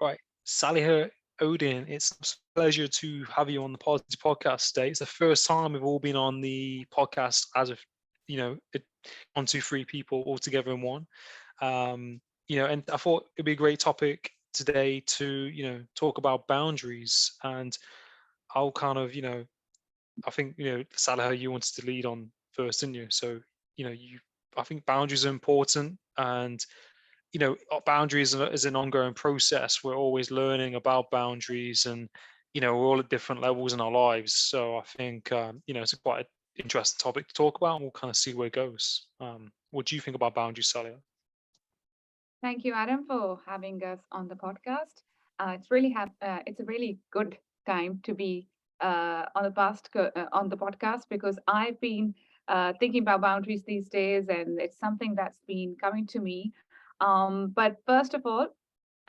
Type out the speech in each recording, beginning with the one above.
Right. Sally here, Odin. It's a pleasure to have you on the podcast today. It's the first time we've all been on the podcast as of, it, 1, 2, 3 people all together in one. And I thought it'd be a great topic today to, talk about boundaries. And I'll kind of, I think, Sally, you wanted to lead on first, didn't you? So, I think boundaries are important, and boundaries is an ongoing process. We're always learning about boundaries, and we're all at different levels in our lives. So I think it's a quite an interesting topic to talk about, and we'll kind of see where it goes. What do you think about boundaries, Sally? Thank you, Adam, for having us on the podcast. It's a really good time to be on the podcast because I've been thinking about boundaries these days, and it's something that's been coming to me. But first of all,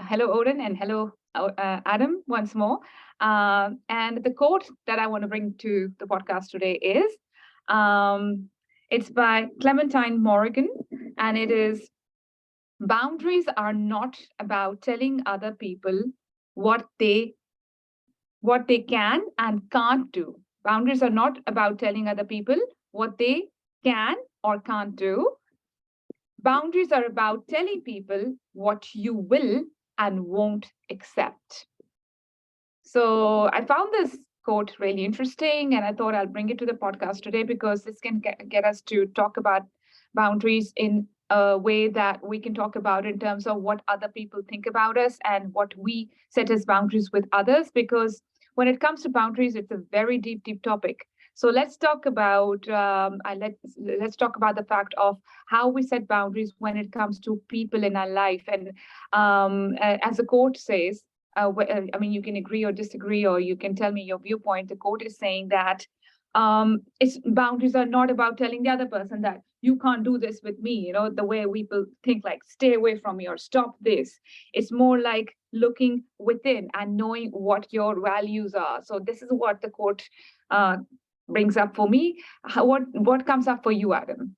hello, Odin, and hello, Adam, once more. And the quote that I want to bring to the podcast today is um, it's by Clementine Morrigan, and it is: boundaries are not about telling other people what they what they can and can't do. Boundaries are not about telling other people what they can or can't do. Boundaries are about telling people what you will and won't accept. So I found this quote really interesting, and I thought I'll bring it to the podcast today because this can get us to talk about boundaries in a way that we can talk about in terms of what other people think about us and what we set as boundaries with others. Because when it comes to boundaries, it's a very deep, deep topic. So let's talk about let's talk about the fact of how we set boundaries when it comes to people in our life. And as the quote says, I mean, you can agree or disagree, or you can tell me your viewpoint. The quote is saying that it's boundaries are not about telling the other person that you can't do this with me. You know, the way people think like, stay away from me or stop this. It's more like looking within and knowing what your values are. So this is what the quote uh, brings up for me. What comes up for you, Adam?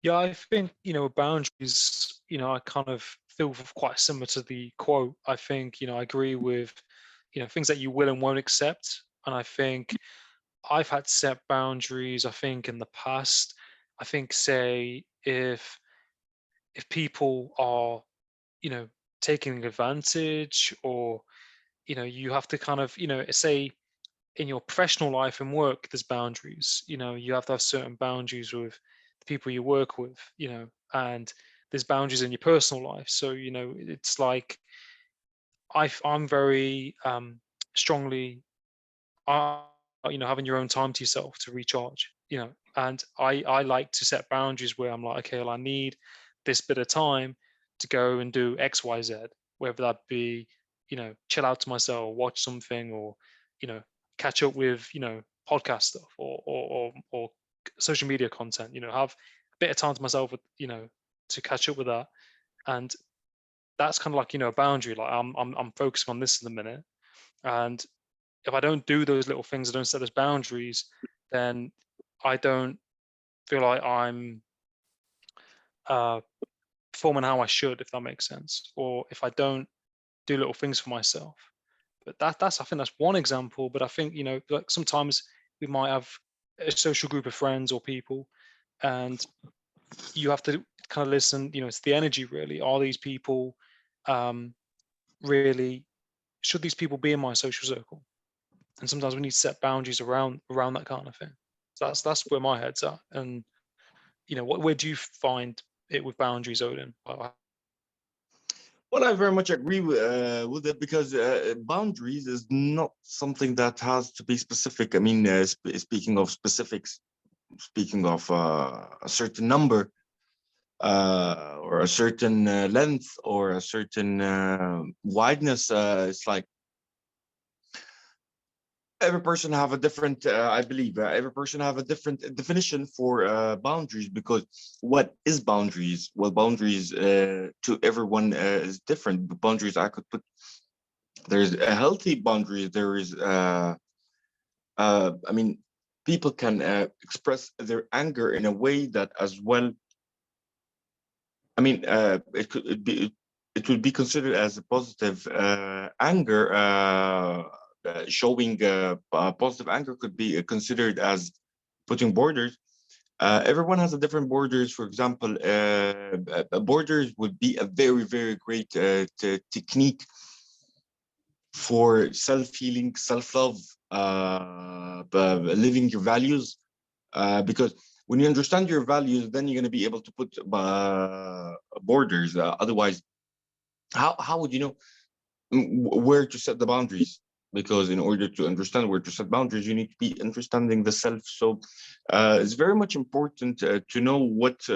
Yeah, I think boundaries. I kind of feel quite similar to the quote. I think I agree with things that you will and won't accept, and I think I've had set boundaries, I think, in the past. I think, say, if people are, you know, taking advantage, or, you have to kind of, say in your professional life and work, there's boundaries. You have to have certain boundaries with the people you work with, and there's boundaries in your personal life. So, it's like I'm very strongly having your own time to yourself to recharge, and I like to set boundaries where I'm like, okay, well, I need this bit of time to go and do XYZ, whether that be chill out to myself, watch something, or catch up with podcast stuff, or social media content, have a bit of time to myself with, to catch up with that. And that's kind of like a boundary, like I'm focusing on this in a minute. And if I don't do those little things, I don't set those boundaries, then I don't feel like I'm uh, performing how I should, if that makes sense. Or if I don't do little things for myself. But I think that's one example. But I think like sometimes we might have a social group of friends or people, and you have to kind of listen. It's the energy, really. Are these people really? Should these people be in my social circle? And sometimes we need to set boundaries around that kind of thing. So that's where my head's at. And where do you find it with boundaries, Odin? Well, I very much agree with it because boundaries is not something that has to be specific. I mean, speaking of specifics, speaking of a certain number or a certain length or a certain wideness, it's like every person have a different I believe every person have a different definition for boundaries, because what is boundaries? Well, boundaries to everyone is different. But boundaries I could put, there's a healthy boundaries, there is I mean, people can express their anger in a way that as well, I mean, it could be it would be considered as a positive anger. Showing positive anger could be considered as putting borders. Everyone has a different borders. For example, borders would be a very, very great technique for self-healing, self-love, living your values. Because when you understand your values, then you're going to be able to put borders. Otherwise, how would you know where to set the boundaries? Because in order to understand where to set boundaries, you need to be understanding the self. So it's very much important to know what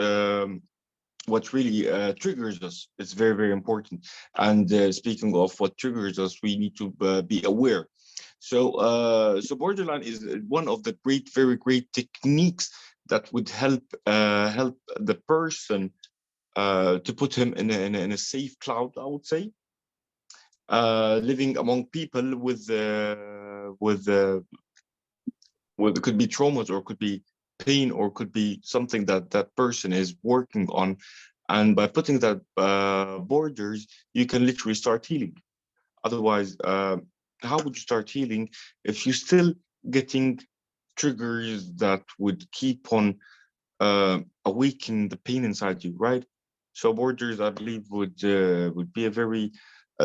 really triggers us. It's very, very important. And speaking of what triggers us, we need to be aware. So borderline is one of the very great techniques that would help the person to put him in a safe cloud, I would say. Living among people with it could be traumas, or could be pain, or could be something that that person is working on, and by putting that borders, you can literally start healing. Otherwise, how would you start healing if you're still getting triggers that would keep on awakening the pain inside you, right? So borders, I believe, would be a very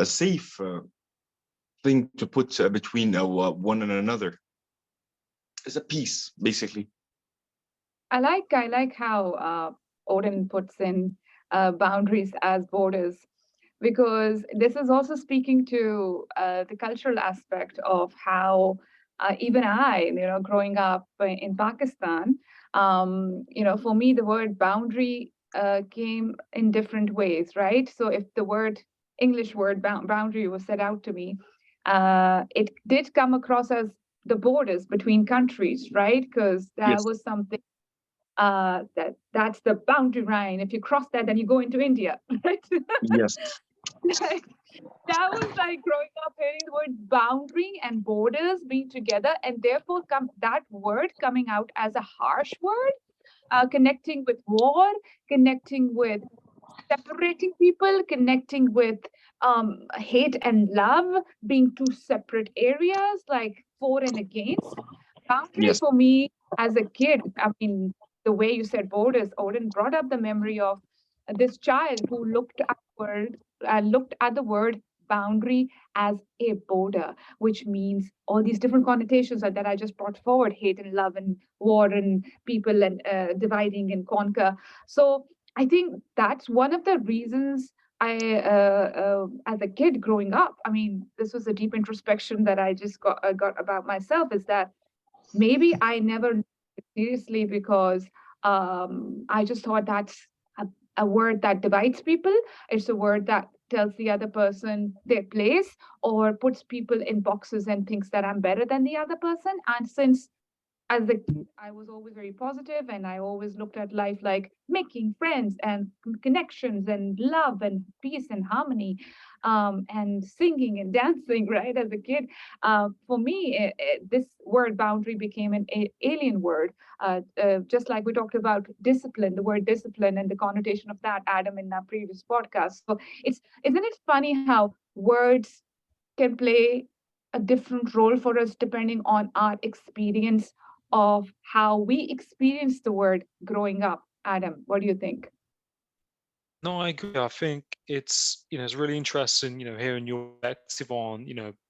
safe thing to put between one and another. It's a piece, basically. I like how Odin puts in boundaries as borders, because this is also speaking to the cultural aspect of how even I, growing up in Pakistan, for me, the word boundary came in different ways, right? So if the English word boundary was set out to me, it did come across as the borders between countries, right? Because that Yes. was something that's the boundary line. If you cross that, then you go into India, right? Yes. Like, that was like growing up hearing the word boundary and borders being together, and therefore that word coming out as a harsh word, connecting with war, connecting with separating people, connecting with hate and love being two separate areas, like for and against. Boundary Yes. for me as a kid, I mean, the way you said borders, Odin brought up the memory of this child who looked at the word boundary as a border, which means all these different connotations that I just brought forward: hate and love and war and people and dividing and conquer. So I think that's one of the reasons as a kid growing up, I mean, this was a deep introspection that I just got about myself, is that maybe I never took it seriously because I just thought that's a word that divides people. It's a word that tells the other person their place, or puts people in boxes and thinks that I'm better than the other person. And since as a kid, I was always very positive, and I always looked at life like making friends and connections and love and peace and harmony, and singing and dancing, right? As a kid, for me, this word boundary became an alien word. Just like we talked about discipline, the word discipline and the connotation of that, Adam, in our previous podcast. So isn't it funny how words can play a different role for us depending on our experience of how we experience the word growing up. Adam, what do you think? No, I agree. I think it's really interesting, hearing your perspective on,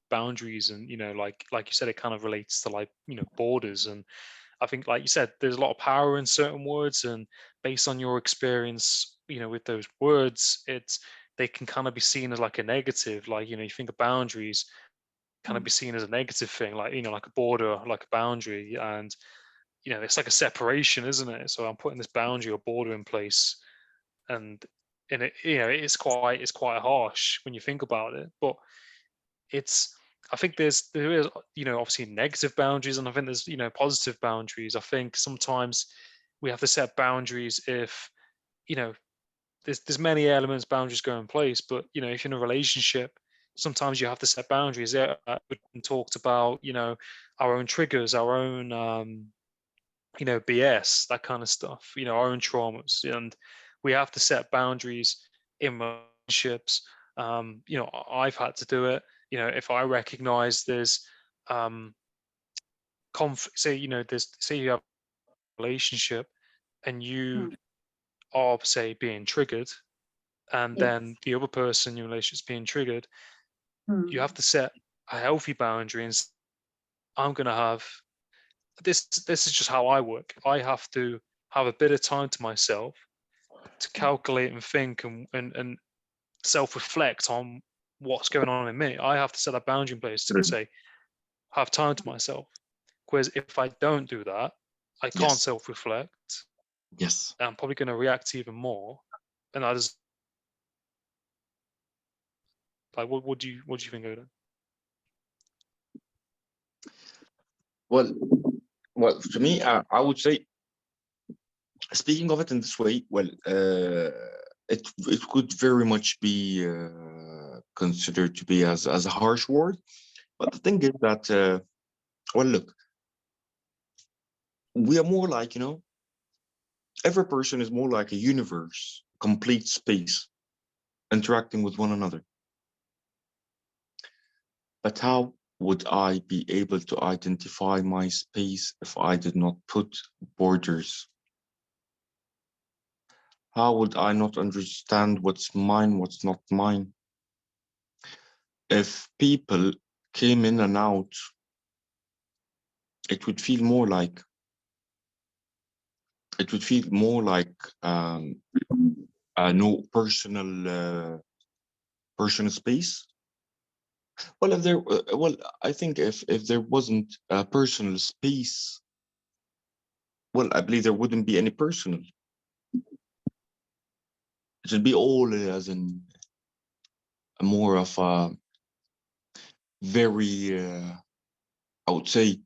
boundaries, and, like you said, it kind of relates to, like, borders. And I think, like you said, there's a lot of power in certain words, and based on your experience, with those words, they can kind of be seen as like a negative. Like, you think of boundaries, kind of Mm. be seen as a negative thing, like, like a border, like a boundary. And, it's like a separation, isn't it? So I'm putting this boundary or border in place, and it it's quite harsh when you think about it. But it's I think there is, obviously negative boundaries, and I think there's, positive boundaries. I think sometimes we have to set boundaries if, you know there's many elements boundaries go in place. But, if you're in a relationship, sometimes you have to set boundaries. Yeah, we talked about, our own triggers, our own BS, that kind of stuff, our own traumas. And we have to set boundaries in relationships relationships. I've had to do it. If I recognize there's say you have a relationship and you are, say, being triggered, and Yes. then the other person in your relationship's being triggered, you have Hmm. to set a healthy boundary and I'm going to have this is just how I work. I have to have a bit of time to myself to calculate and think and self-reflect on what's going on in me. I have to set a boundary in place to say, have time to myself. Whereas if I don't do that, I can't Yes. self-reflect. Yes. I'm probably going to react even more. And I just like, what do you think, Odin? Well, to me, I would say, speaking of it in this way, it could very much be considered to be as a harsh word. But the thing is that, look, we are more like, every person is more like a universe, complete space, interacting with one another. But how would I be able to identify my space if I did not put borders? How would I not understand what's mine, what's not mine? If people came in and out, it would feel more like no personal space. Well, I think if there wasn't a personal space, I believe there wouldn't be any personal. It would be all as in more of a very, I would say,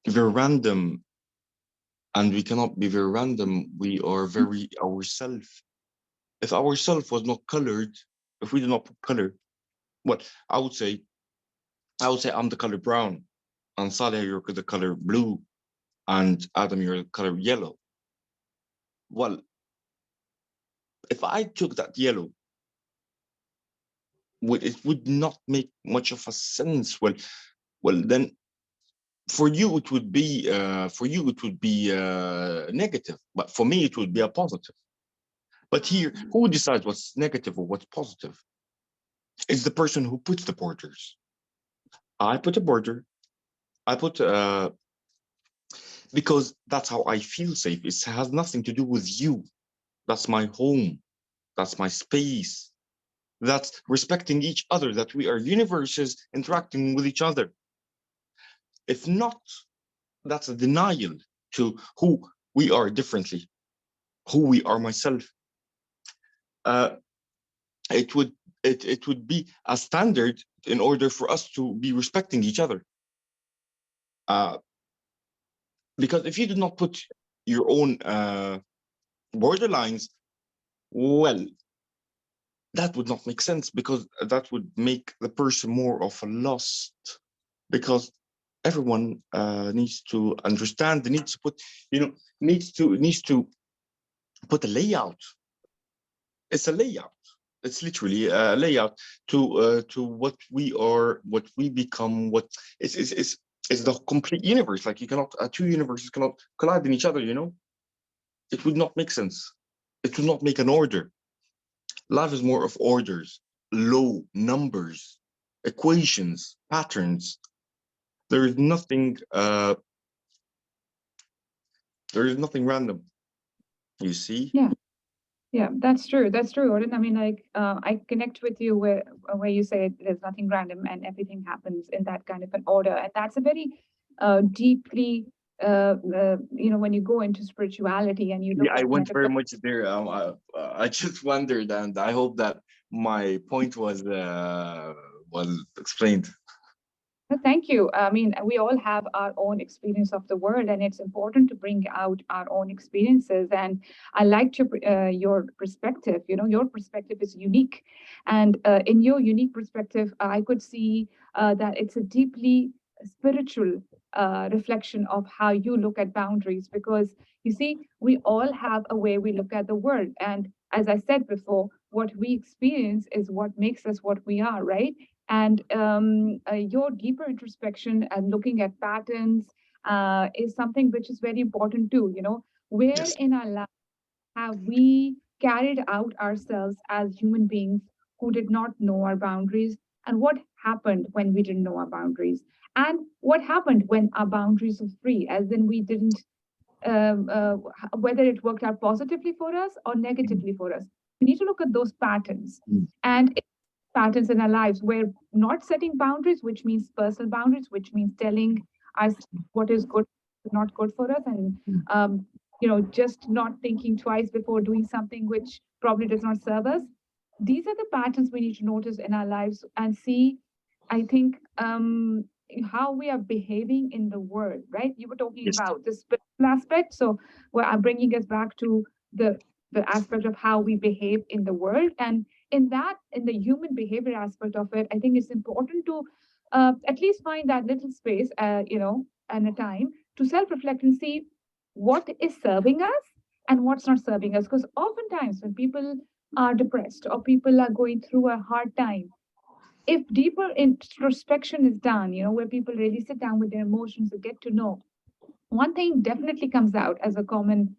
very random. And we cannot be very random. We are very ourself. If ourself was not colored, if we did not put color, well, I would say I'm the color brown, and Saleh, you're the color blue, and Adam, you're the color yellow. Well, if I took that yellow, it would not make much of a sense. Then for you it would be negative, but for me it would be a positive. But here, who decides what's negative or what's positive? It's the person who puts the borders. I put a border. I put because that's how I feel safe. It has nothing to do with you. That's my home. That's my space. That's respecting each other, that we are universes interacting with each other. If not, that's a denial to who we are differently, who we are myself. It would be a standard in order for us to be respecting each other. Because if you did not put your own borderlines, well, that would not make sense, because that would make the person more of a lost. Because everyone needs to understand. They need to put, needs to put a layout. It's a layout. It's literally a layout to what we are, what we become, what is the complete universe. Like, you cannot, two universes cannot collide in each other. It would not make sense. It would not make an order. Life is more of orders, law, numbers, equations, patterns. There is nothing. There is nothing random. You see? Yeah, that's true. That's true, Odin. I mean, like, I connect with you where you say there's nothing random and everything happens in that kind of an order, and that's a very deeply, when you go into spirituality and you look Yeah, I at went very metaphysics. much there. I just wondered, and I hope that my point was explained. Thank you. I mean, we all have our own experience of the world, and it's important to bring out our own experiences. And I liked your perspective. Your perspective is unique, and in your unique perspective, I could see that it's a deeply spiritual reflection of how you look at boundaries. Because you see, we all have a way we look at the world, and as I said before, what we experience is what makes us what we are, right? And your deeper introspection and looking at patterns is something which is very important too. Where Yes. in our life have we carried out ourselves as human beings who did not know our boundaries? And what happened when we didn't know our boundaries? And what happened when our boundaries were free, as in we didn't, whether it worked out positively for us or Mm, negatively for us? We need to look at those patterns. mm, And patterns in our lives where not setting boundaries, which means personal boundaries, which means telling us what is good, not good for us, and mm, um, just not thinking twice before doing something which probably does not serve us. These are the patterns we need to notice in our lives and see, I think, how we are behaving in the world, right? You were talking yes. about the spiritual aspect. So I'm bringing us back to the the aspect of how we behave in the world. And in the human behavior aspect of it, I think it's important to at least find that little space, and a time to self-reflect and see what is serving us and what's not serving us. Because oftentimes when people are depressed or people are going through a hard time, if deeper introspection is done, where people really sit down with their emotions and get to know, one thing definitely comes out as a common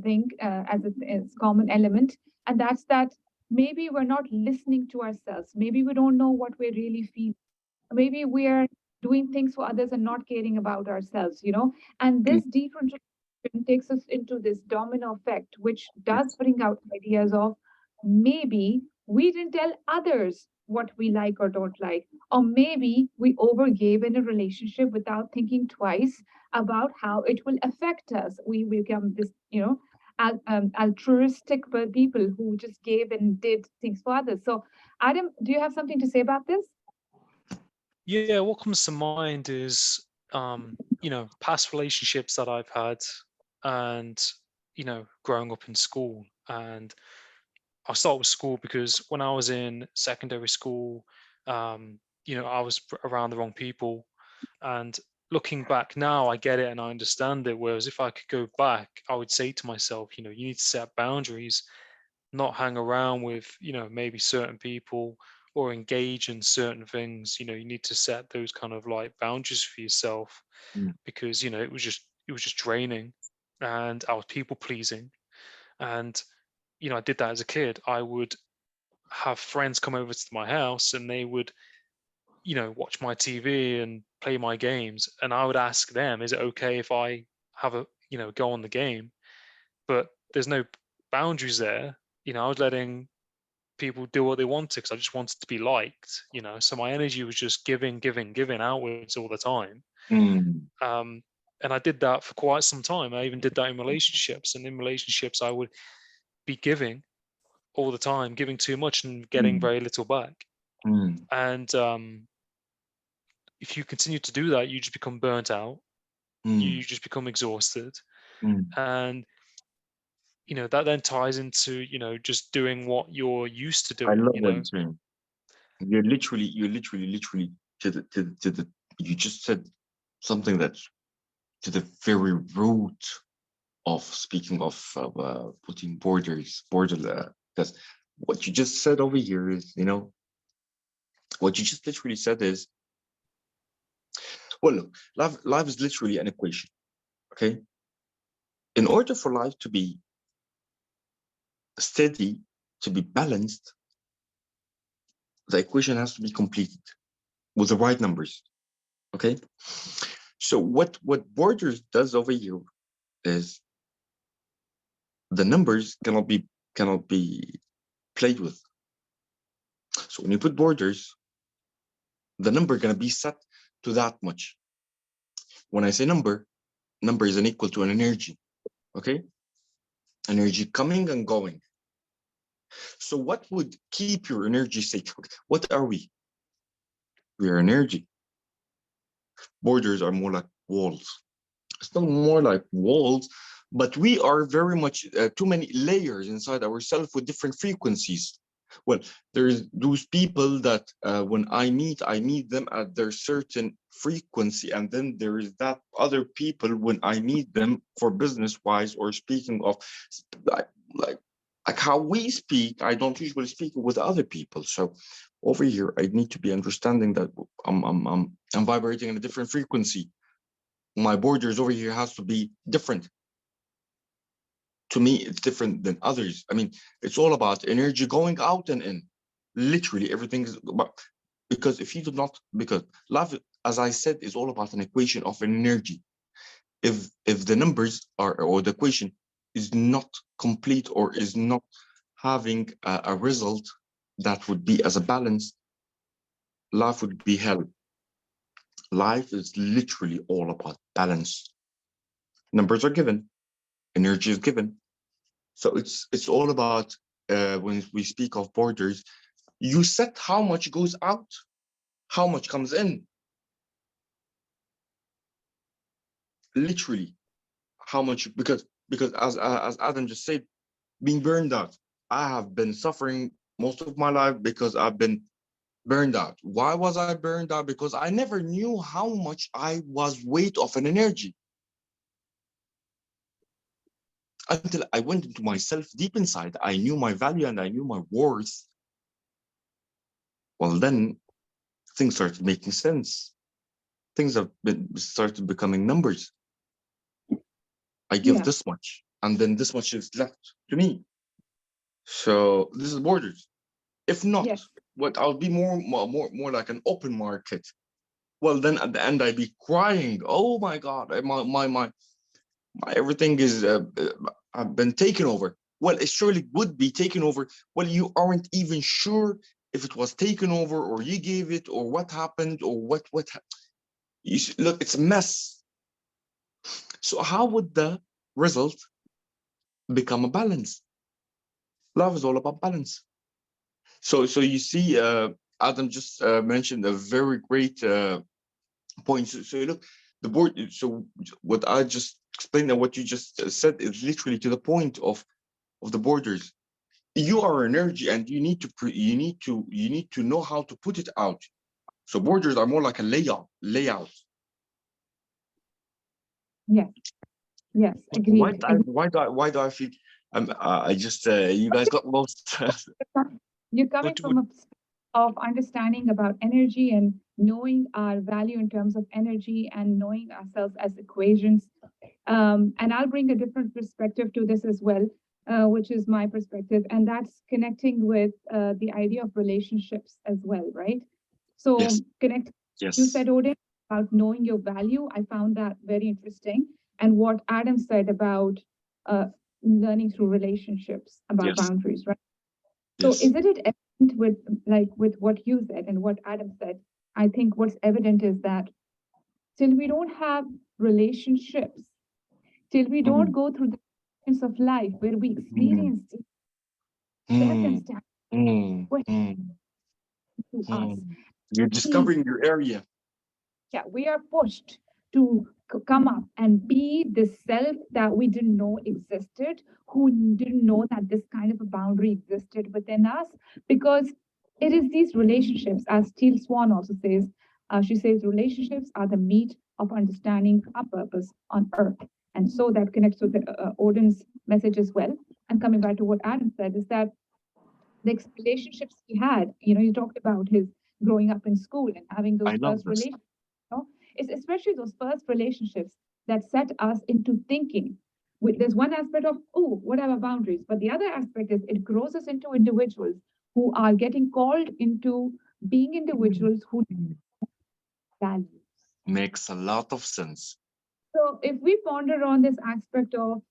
thing, as common element, and that's that maybe we're not listening to ourselves. Maybe we don't know what we're really feeling. Maybe we're doing things for others and not caring about ourselves. And Mm, this deep introspection takes us into this domino effect, which does yes. bring out ideas of maybe we didn't tell others what we like or don't like, or maybe we overgave in a relationship without thinking twice about how it will affect us. We become this, altruistic people who just gave and did things for others. So, Adam, do you have something to say about this? Yeah, what comes to mind is past relationships that I've had, and growing up in school. And I'll start with school because when I was in secondary school, I was around the wrong people. And looking back now, I get it and I understand it. Whereas if I could go back, I would say to myself, you need to set boundaries, not hang around with, maybe certain people or engage in certain things. You need to set those kind of like boundaries for yourself, Mm, because, it was just draining, and I was people pleasing. And, I did that as a kid. I would have friends come over to my house and they would, watch my TV and play my games. And I would ask them, is it okay if I have go on the game? But there's no boundaries there. I was letting people do what they wanted because I just wanted to be liked. So my energy was just giving, giving, giving outwards all the time. mm, Um, and I did that for quite some time. I even did that in relationships. And in relationships, I would be giving all the time, giving too much and getting mm, very little back. mm, And if you continue to do that, you just become burnt out. You mm, just become exhausted. mm. And, that then ties into, just doing what you're used to I doing, love what you're saying. You're literally to the you just said something that's to the very root of speaking of putting border, because what you just said over here is, what you just literally said is, well, look, life is literally an equation. Okay, in order for life to be steady, to be balanced, the equation has to be completed with the right numbers. Okay, so what borders does over here is the numbers cannot be played with. So when you put borders, the number gonna be set to that much. When I say number is an equal to an energy. Okay, energy coming and going. So what would keep your energy safe? What are we? We are energy. Borders are more like walls. It's not more like walls, but we are very much too many layers inside ourselves with different frequencies. Well, there's those people that when I meet them at their certain frequency, and then there is that other people when I meet them for business wise or speaking of like like how we speak, I don't usually speak with other people. So over here, I need to be understanding that I'm vibrating in a different frequency. My borders over here has to be different. To me, it's different than others. I mean, it's all about energy going out and in. Literally, everything is about, because if you do not, because love, as I said, is all about an equation of energy. If the numbers are, or the equation is not complete, or is not having a result that would be as a balance, life would be hell. Life is literally all about balance. Numbers are given, energy is given. So it's all about, when we speak of borders, you set how much goes out, how much comes in. Literally, how much, because as Adam just said, being burned out. I have been suffering most of my life because I've been burned out. Why was I burned out? Because I never knew how much I was weight of an energy, until I went into myself deep inside. I knew my value and I knew my worth. Well, then things started making sense. Things have been started becoming numbers. I give Yeah. this much, and then this much is left to me. So this is borders. If not, Yes. what I'll be more like an open market. Well, then at the end I'd be crying. Oh my God, my everything is I've been taken over. Well, it surely would be taken over. Well, you aren't even sure if it was taken over, or you gave it, or what happened, or what. Look, it's a mess. So how would the result become a balance? Love is all about balance. So you see, Adam just mentioned a very great point. So look, the board. So what I just explained and what you just said is literally to the point of the borders. You are energy, and you need to know how to put it out. So borders are more like a layout. Yes. Yes. Why Agreed. do I, why do I feel I just you guys got lost. You're coming What from a place of understanding about energy and knowing our value in terms of energy and knowing ourselves as equations. And I'll bring a different perspective to this as well, which is my perspective, and that's connecting with the idea of relationships as well, right? So Yes, connect. You yes, said, Odin, about knowing your value. I found that very interesting. And what Adam said about uh, learning through relationships, about yes, boundaries, right? So yes. isn't it evident with with what you said and what Adam said? I think what's evident is that till we don't have relationships, till we don't Mm, go through the experience of life where we mm, experience mm, circumstances mm, when mm, to us, mm. You're we, discovering your area. yeah, we are pushed to come up and be the self that we didn't know existed, who didn't know that this kind of a boundary existed within us, because it is these relationships, as Teal Swan also says, she says relationships are the meat of understanding our purpose on earth. And so that connects with Odin's message as well. And coming back to what Adam said, is that the relationships he had, you talked about his growing up in school and having I those love first this. relationships, it's especially those first relationships that set us into thinking. There's one aspect of, oh, what are our boundaries? But the other aspect is it grows us into individuals who are getting called into being individuals who value. Makes a lot of sense. So if we ponder on this aspect of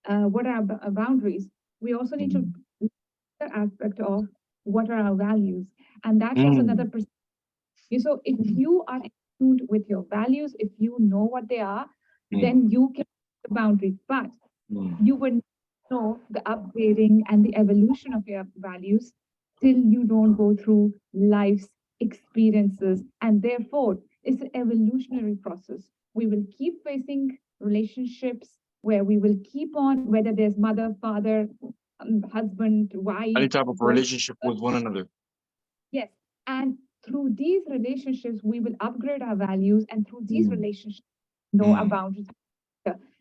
what are our boundaries, we also need to Mm, look at the aspect of what are our values. And that's also another mm, perspective. So if you are tuned with your values, if you know what they are, mm, then you can set the boundaries. But mm. you would know the upgrading and the evolution of your values till you don't go through life's experiences. And therefore, it's an evolutionary process. We will keep facing relationships where we will keep on, whether there's mother, father, husband, Any wife, type of both. relationship with one another. Yes. And through these relationships, we will upgrade our values. And through these Mm, relationships, know our mm, boundaries.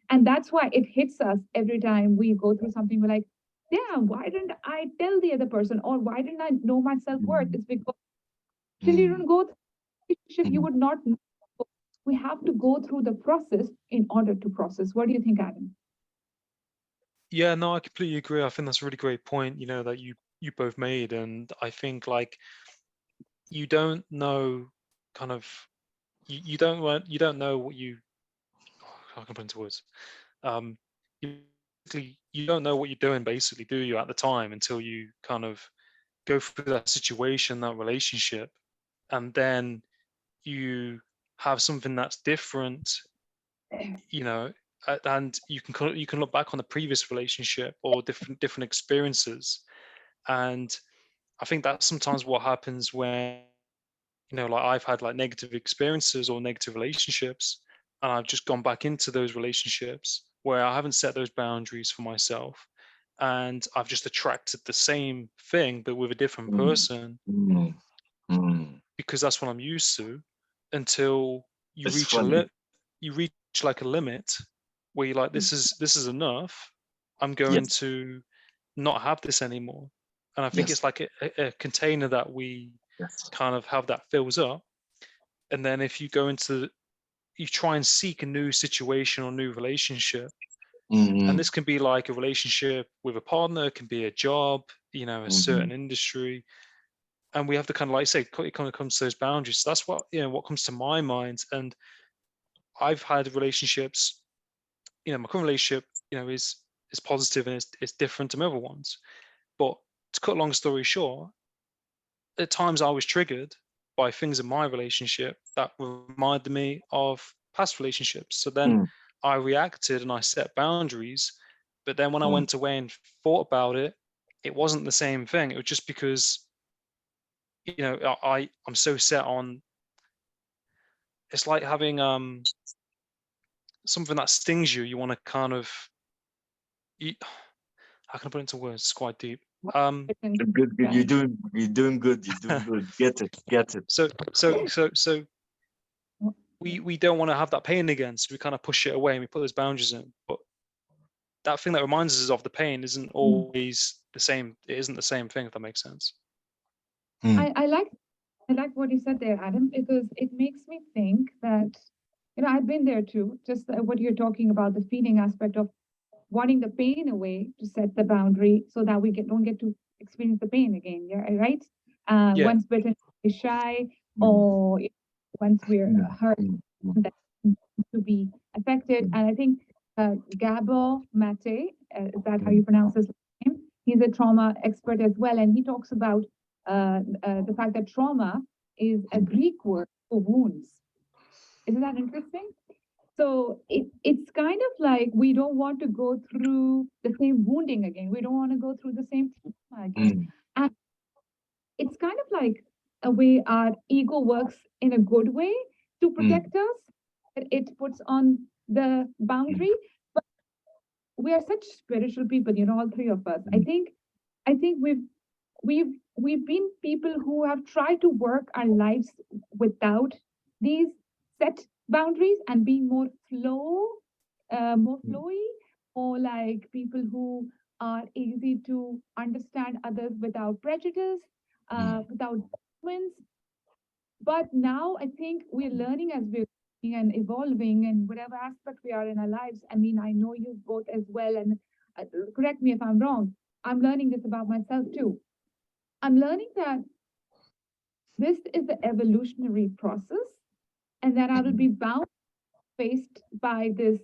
And that's why it hits us every time we go through something. We're like, damn, why didn't I tell the other person, or why didn't I know my self-worth? It's because till you don't go through the relationship, you would not know. We have to go through the process in order to process. What do you think, Adam? Yeah, no, I completely agree. I think that's a really great point, that you both made. And I think like you don't know kind of you don't know what I can put into words. You you don't know what you're doing basically, do you, at the time, until you kind of go through that situation, that relationship, and then you have something that's different, and you can look back on the previous relationship or different experiences. And I think that's sometimes what happens when, like I've had like negative experiences or negative relationships, and I've just gone back into those relationships where I haven't set those boundaries for myself, and I've just attracted the same thing but with a different person because that's what I'm used to, until you It's reach funny. you reach like a limit where you're like, this is enough. I'm going Yes. to not have this anymore. And I think Yes. it's like a container that we Yes. kind of have that fills up. And then if you you try and seek a new situation or new relationship, and this can be like a relationship with a partner, it can be a job, a certain industry. And we have to kind of, like say, it kind of comes to those boundaries. So that's what comes to my mind. And I've had relationships, my current relationship, is positive, and it's different to other ones. But to cut a long story short, at times I was triggered by things in my relationship that reminded me of past relationships. So then I reacted and I set boundaries. But then when I went away and thought about it, it wasn't the same thing. It was just because, I'm so set on, it's like having something that stings you. You want to kind of, how can I put it into words? It's quite deep. Good, good. You're doing good. You're doing good. Get it. So we don't want to have that pain again, so we kind of push it away and we put those boundaries in. But that thing that reminds us of the pain isn't always the same. It isn't the same thing, if that makes sense. I like what you said there, Adam, because it makes me think that, I've been there too. Just what you're talking about, the feeling aspect of wanting the pain away to set the boundary so that we don't get to experience the pain again. Yeah, right. Yeah. Once bitten is shy, or once we're hurt, that to be affected. And I think Gabor Mate, is that how you pronounce his name? He's a trauma expert as well, and he talks about the fact that trauma is a Greek word for wounds. Isn't that interesting? So it's kind of like we don't want to go through the same wounding again. We don't want to go through the same trauma again. And it's kind of like a way our ego works in a good way to protect us. It puts on the boundary. But we are such spiritual people, all three of us. I think we've been people who have tried to work our lives without these set boundaries and being more flowy, or like people who are easy to understand others without prejudice, without judgments. But now I think we're learning as we're growing and evolving in whatever aspect we are in our lives. I mean, I know you both as well, and correct me if I'm wrong. I'm learning this about myself too. I'm learning that this is the evolutionary process, and that I will be bound, faced by this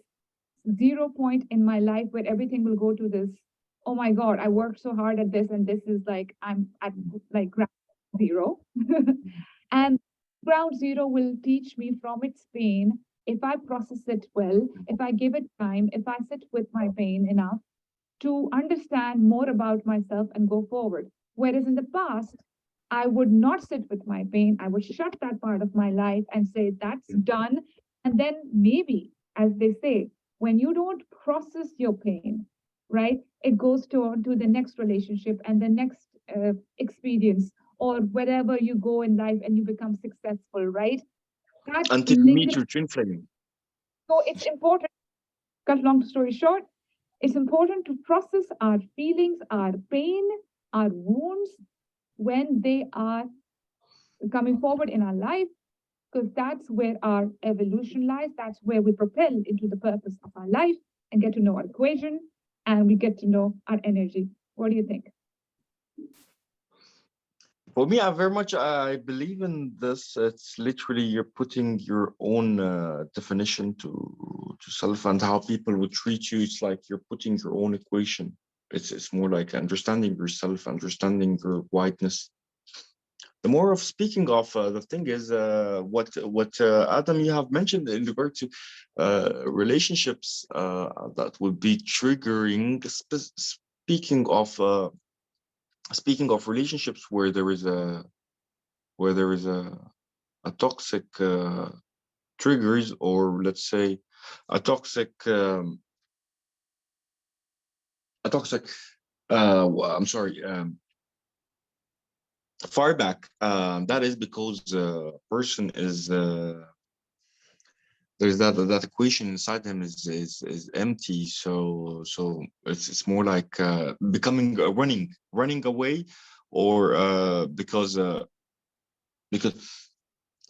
0 point in my life where everything will go to this. Oh my God, I worked so hard at this, and this is like I'm at like ground zero. And ground zero will teach me from its pain. If I process it well, if I give it time, if I sit with my pain enough to understand more about myself and go forward. Whereas in the past, I would not sit with my pain. I would shut that part of my life and say, that's done. And then maybe, as they say, when you don't process your pain, right, it goes to the next relationship and the next experience, or wherever you go in life and you become successful, right? That Until you meet your twin flame. So it's important, cut long story short, It's important to process our feelings, our pain, our wounds when they are coming forward in our life, because that's where our evolution lies. That's where we propel into the purpose of our life and get to know our equation, and we get to know our energy. What do you think? For me, I very much I believe in this. It's literally you're putting your own definition to self, and how people would treat you. It's like you're putting your own equation. It's more like understanding yourself, understanding your whiteness. The more of speaking of the thing is what Adam, you have mentioned in regard to relationships that would be triggering. Speaking of relationships where there is a toxic triggers, or let's say a toxic I'm sorry, fireback. That is because person is there's that equation inside him is empty. So it's more like becoming running away, or because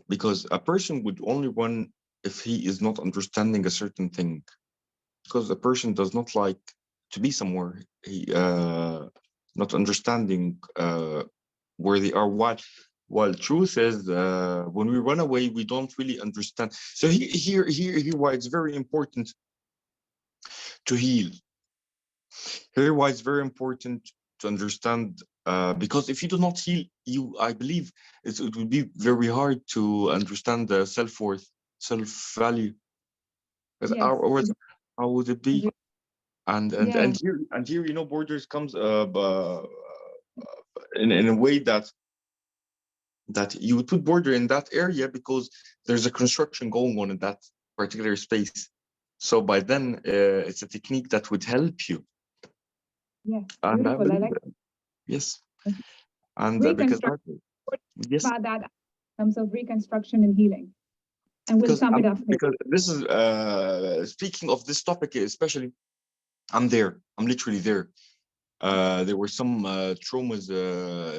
because a person would only run if he is not understanding a certain thing, because a person does not like to be somewhere he not understanding where they are. While truth is, when we run away, we don't really understand. So here why it's very important to heal. Here why it's very important to understand, because if you do not heal, I believe it would be very hard to understand the self-worth, self-value. Yes. How would it be? And Yeah. here, borders comes in a way that you would put border in that area because there's a construction going on in that particular space. So by then, it's a technique that would help you. Yeah. And Beautiful. I like yes. And because reconstruction. yes, About that in terms of reconstruction and healing. And we'll sum it up here. because this is speaking of this topic, especially, I'm literally there. There were some traumas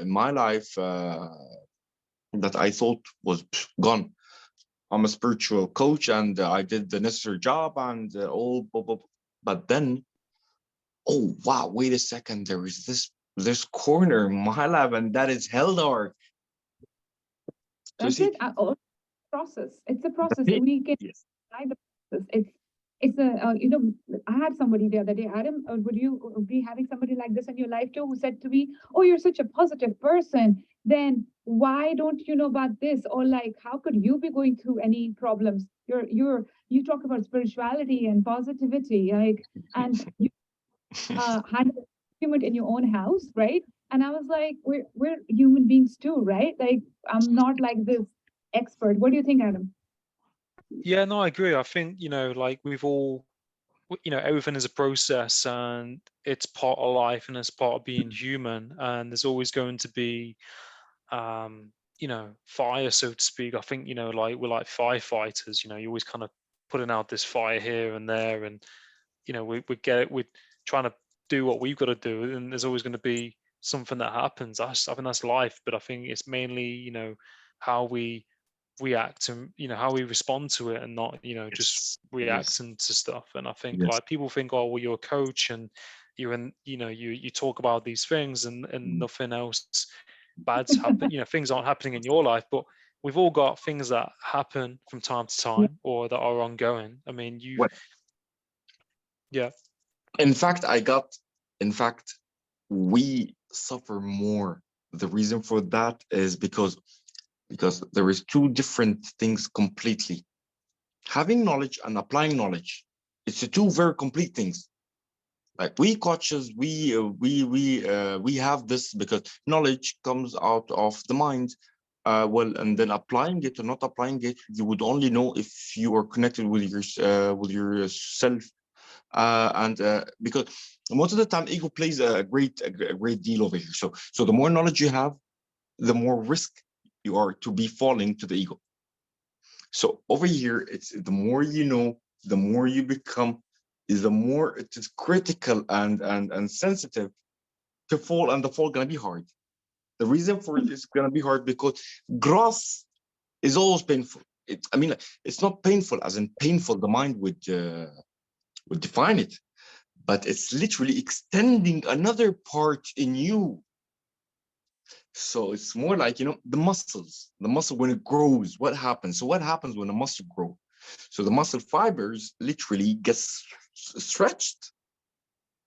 in my life that I thought was gone. I'm a spiritual coach, and I did the necessary job, and all blah, blah, blah. But then, oh wow, wait a second, there is this corner in my life, and that is hell dark. That's it. Process. It's a process. We can guide the process. It's a I had somebody the other day, Adam. Would you be having somebody like this in your life too, who said to me, "Oh, you're such a positive person. Then why don't you know about this?" Or like, "How could you be going through any problems? You talk about spirituality and positivity, like, and you had a document in your own house, right?" And I was like, "We're human beings too, right? Like, I'm not like this expert." What do you think, Adam? Yeah, no, I agree. I think, like we've all, everything is a process, and it's part of life, and it's part of being human, and there's always going to be fire, so to speak. I think, like we're like firefighters, you're always kind of putting out this fire here and there, and we're trying to do what we've got to do, and there's always going to be something that happens. I think that's life, but I think it's mainly, how we react, and how we respond to it, and not just reacting to stuff. And I think, like, people think, oh well, you're a coach and you're in, you talk about these things, and nothing else bad's happen, things aren't happening in your life, but we've all got things that happen from time to time, or that are ongoing. I mean, yeah. In fact, we suffer more. The reason for that is because there is two different things completely. Having knowledge and applying knowledge. It's the two very complete things. Like we coaches, we have this because knowledge comes out of the mind. And then applying it or not applying it, you would only know if you are connected with yourself. And because most of the time, ego plays a great deal over here. So the more knowledge you have, the more risk you are to be falling to the ego. So over here, it's the more you know, the more you become, is the more it is critical and sensitive to fall, and the fall gonna be hard. The reason for it is gonna be hard because growth is always painful. I mean, it's not painful as in painful. The mind would define it, but it's literally extending another part in you. So it's more like, the muscles, the muscle when it grows, what happens? So what happens when a muscle grows? So the muscle fibers literally gets stretched.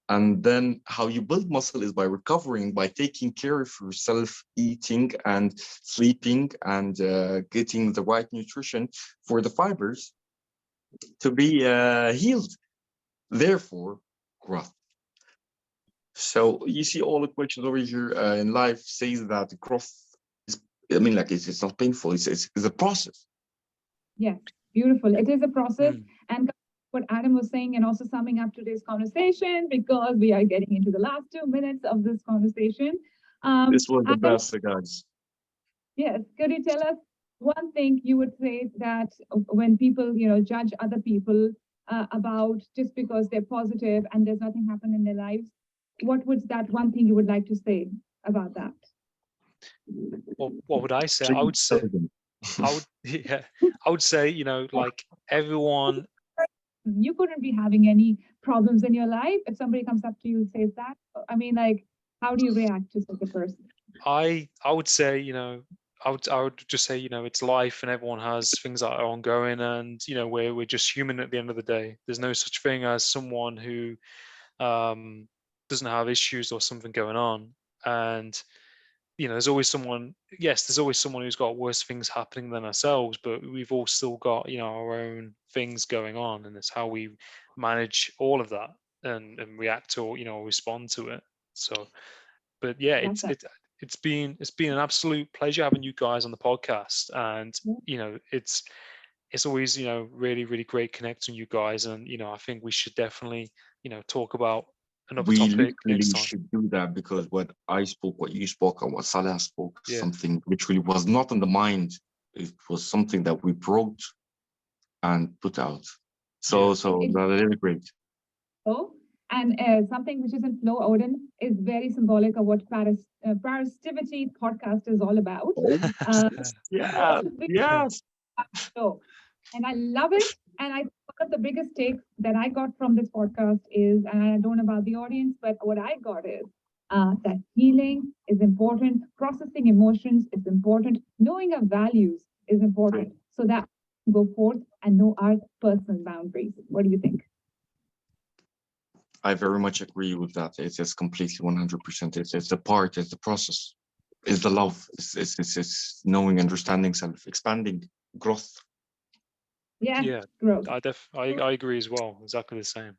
And then how you build muscle is by recovering, by taking care of yourself, eating and sleeping and getting the right nutrition for the fibers to be healed. Therefore, growth. So you see all the questions over here in life says that growth is, I mean, like it's not painful. It's a process. Yeah, beautiful. It is a process. And what Adam was saying, and also summing up today's conversation, because we are getting into the last 2 minutes of this conversation. This was the Adam, best, guys. yes, could you tell us one thing you would say that when people, judge other people about just because they're positive and there's nothing happen in their lives, what would that one thing you would like to say about that? Well, what would I say? I would say, I would say, like everyone. You couldn't be having any problems in your life if somebody comes up to you and says that. I mean, like, how do you react to such a person? I would say, I would just say, it's life and everyone has things that are ongoing, and we're just human at the end of the day. There's no such thing as someone who doesn't have issues or something going on. And there's always someone, yes, there's always someone who's got worse things happening than ourselves, but we've all still got our own things going on, and it's how we manage all of that and react or respond to it. So, but yeah, it's been an absolute pleasure having you guys on the podcast, and it's always really, really great connecting you guys, and I think we should definitely talk about another We topic next literally time. should do that, because what I spoke, what you spoke, and what Salah spoke, Yeah. something literally was not in the mind. It was something that we brought and put out. So that is really great. Oh, and something which is in flow, Odin, is very symbolic of what Parrsitivity podcast is all about. Yes. So, and I love it. And I one of the biggest takes that I got from this podcast is, and I don't know about the audience, but what I got is that healing is important, processing emotions is important, knowing our values is important, so that we go forth and know our personal boundaries. What do you think? I very much agree with that. It's completely 100%. It's the part, it's the process, it's the love, it's knowing, understanding self, expanding, growth. Yeah, growth. I agree as well. Exactly the same.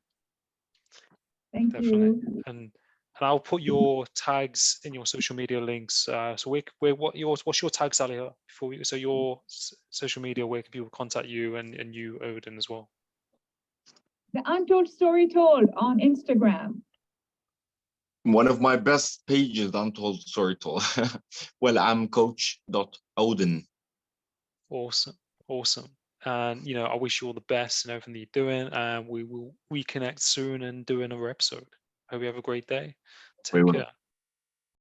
Thank Definitely. you. And I'll put your tags in your social media links. So what's your tags, Ali? So your social media, where can people contact you and you, Odin, as well? The Untold Story Told on Instagram. One of my best pages, Untold Story Told. Well, I'm coach.odin. Awesome. And I wish you all the best in everything that you're doing, and we will reconnect soon and do another episode. Hope you have a great day. Take care.